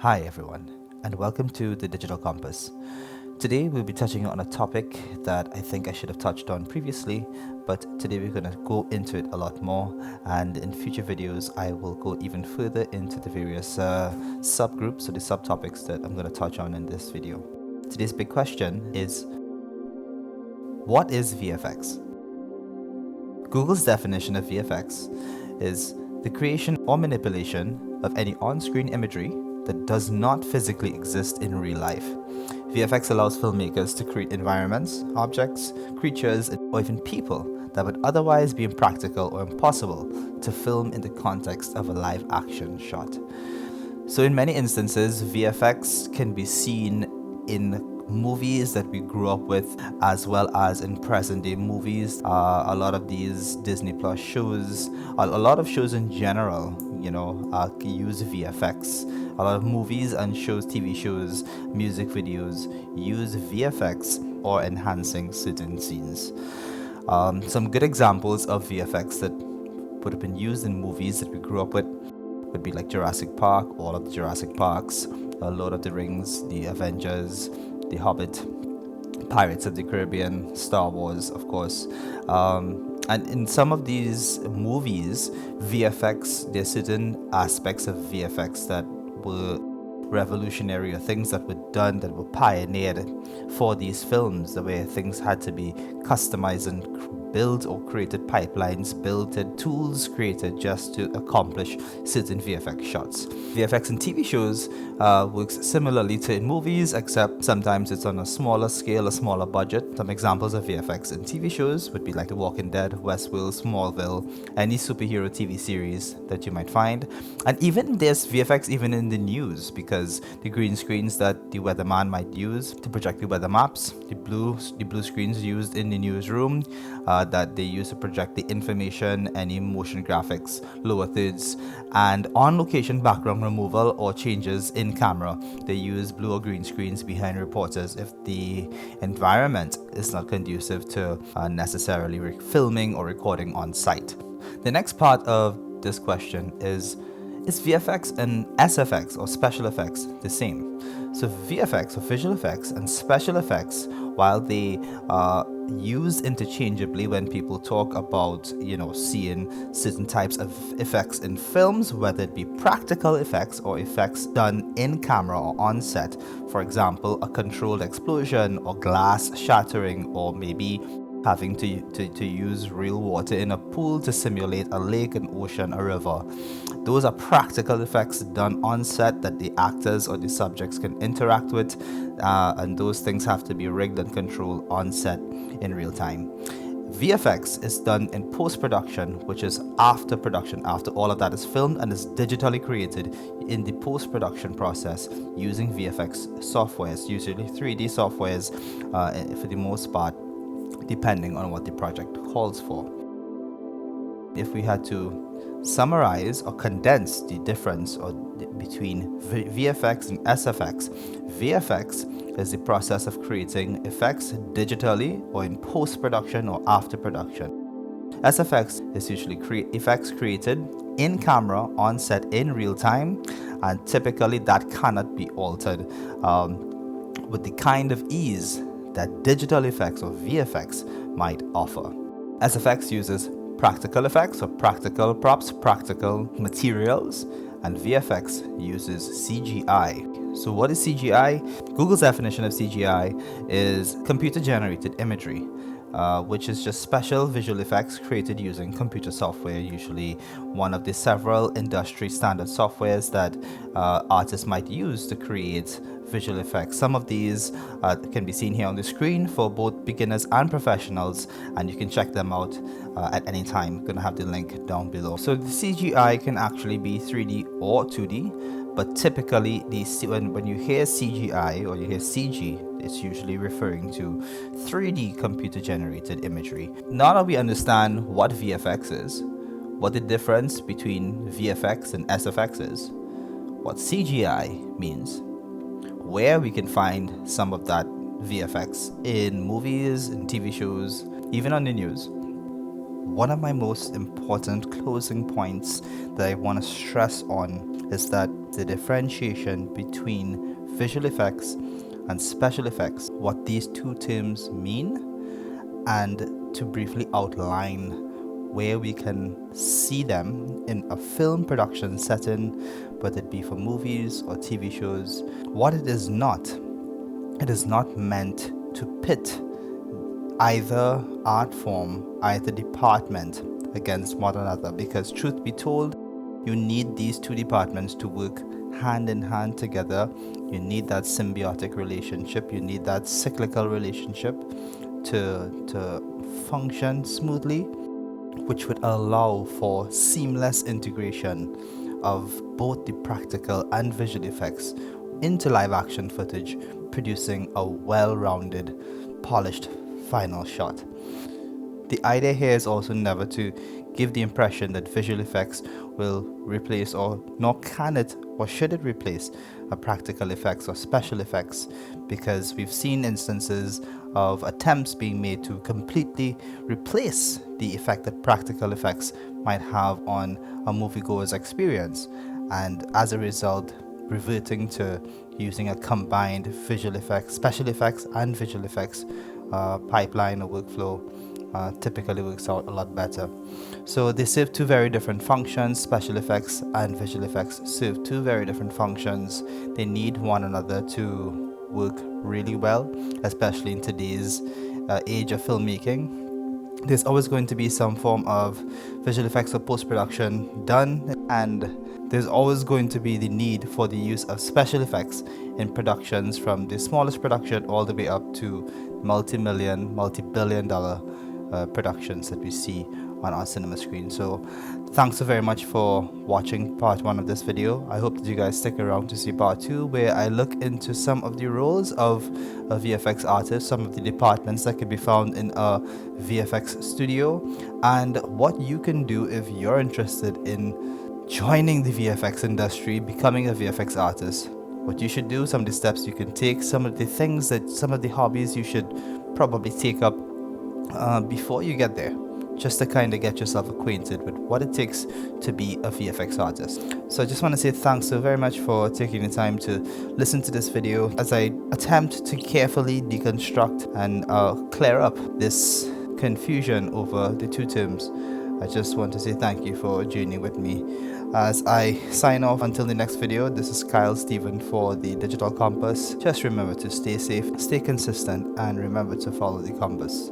Hi everyone, and welcome to the Digital Compass. Today we'll be touching on a topic that I think I should have touched on previously, but today we're going to go into it a lot more, and in future videos I will go even further into the various subgroups or the subtopics that I'm going to touch on in this video. Today's big question is, what is VFX? Google's definition of VFX is the creation or manipulation of any on-screen imagery that does not physically exist in real life. VFX allows filmmakers to create environments, objects, creatures, or even people that would otherwise be impractical or impossible to film in the context of a live action shot. So in many instances, VFX can be seen in movies that we grew up with, as well as in present day movies. A lot of these Disney Plus shows, a lot of shows in general, use VFX. A lot of movies and shows, TV shows, music videos use VFX or enhancing certain scenes. Some good examples of VFX that would have been used in movies that we grew up with would be like Jurassic Park, all of the Jurassic Parks, Lord of the Rings, The Avengers, The Hobbit, Pirates of the Caribbean, Star Wars, of course. And in some of these movies, VFX, there are certain aspects of VFX that were revolutionary, or things that were done that were pioneered for these films, the way things had to be customized and built or created pipelines, built tools created just to accomplish certain VFX shots. VFX in TV shows works similarly to in movies, except sometimes it's on a smaller scale, a smaller budget. Some examples of VFX in TV shows would be like The Walking Dead, Westworld, Smallville, any superhero TV series that you might find. And even there's VFX even in the news, because the green screens that the weatherman might use to project the weather maps, the blue screens used in the newsroom, that they use to project the information, any motion graphics, lower thirds, and on-location background removal or changes in camera. They use blue or green screens behind reporters if the environment is not conducive to necessarily filming or recording on site. The next part of this question is VFX and SFX or special effects the same? So VFX or visual effects and special effects, while they are used interchangeably when people talk about, seeing certain types of effects in films, whether it be practical effects or effects done in camera or on set. For example, a controlled explosion or glass shattering, or maybe having to use real water in a pool to simulate a lake, an ocean, a river. Those are practical effects done on set that the actors or the subjects can interact with, and those things have to be rigged and controlled on set in real time. VFX is done in post-production, which is after production, after all of that is filmed and is digitally created in the post-production process using VFX softwares, usually 3D softwares for the most part, depending on what the project calls for. If we had to summarize or condense the difference between VFX and SFX, VFX is the process of creating effects digitally or in post-production or after production. SFX is usually effects created in camera on set in real time, and typically that cannot be altered with the kind of ease that digital effects or VFX might offer. SFX uses practical effects or practical props, practical materials, and VFX uses CGI. So what is CGI? Google's definition of CGI is computer-generated imagery, which is just special visual effects created using computer software, usually one of the several industry standard softwares that artists might use to create visual effects. Some of these can be seen here on the screen for both beginners and professionals, and you can check them out at any time. I'm going to have the link down below. So the CGI can actually be 3D or 2D, but typically when you hear CGI or you hear CG, it's usually referring to 3D computer generated imagery. Now that we understand what VFX is, what the difference between VFX and SFX is, what CGI means, where we can find some of that VFX in movies, in TV shows, even on the news. One of my most important closing points that I want to stress on is that the differentiation between visual effects and special effects, what these two terms mean, and to briefly outline where we can see them in a film production setting, whether it be for movies or TV shows. What it is not meant to pit either art form, either department against one another, because truth be told, you need these two departments to work hand in hand together. You need that symbiotic relationship, you need that cyclical relationship to function smoothly, which would allow for seamless integration of both the practical and visual effects into live action footage, producing a well-rounded, polished final shot. The idea here is also never to give the impression that visual effects will replace, or nor can it or should it replace, a practical effects or special effects, because we've seen instances of attempts being made to completely replace the effect that practical effects might have on a moviegoer's experience, and as a result reverting to using a combined visual effects, special effects and visual effects pipeline or workflow typically works out a lot better. So they serve two very different functions. Special effects and visual effects serve two very different functions. They need one another to work really well, especially in today's age of filmmaking. There's always going to be some form of visual effects or post-production done, and there's always going to be the need for the use of special effects in productions, from the smallest production all the way up to multi-million, multi-billion dollar productions that we see on our cinema screen. So thanks so very much for watching part 1 of this video. I hope that you guys stick around to see part 2, where I look into some of the roles of a VFX artist, some of the departments that can be found in a VFX studio, and what you can do if you're interested in joining the VFX industry, becoming a VFX artist. What you should do, some of the steps you can take, some of the hobbies you should probably take up before you get there, just to kind of get yourself acquainted with what it takes to be a VFX artist. So I just want to say thanks so very much for taking the time to listen to this video as I attempt to carefully deconstruct and clear up this confusion over the two terms. I just want to say thank you for journeying with me. As I sign off until the next video, this is Kyle Stephen for the Digital Compass. Just remember to stay safe, stay consistent, and remember to follow the compass.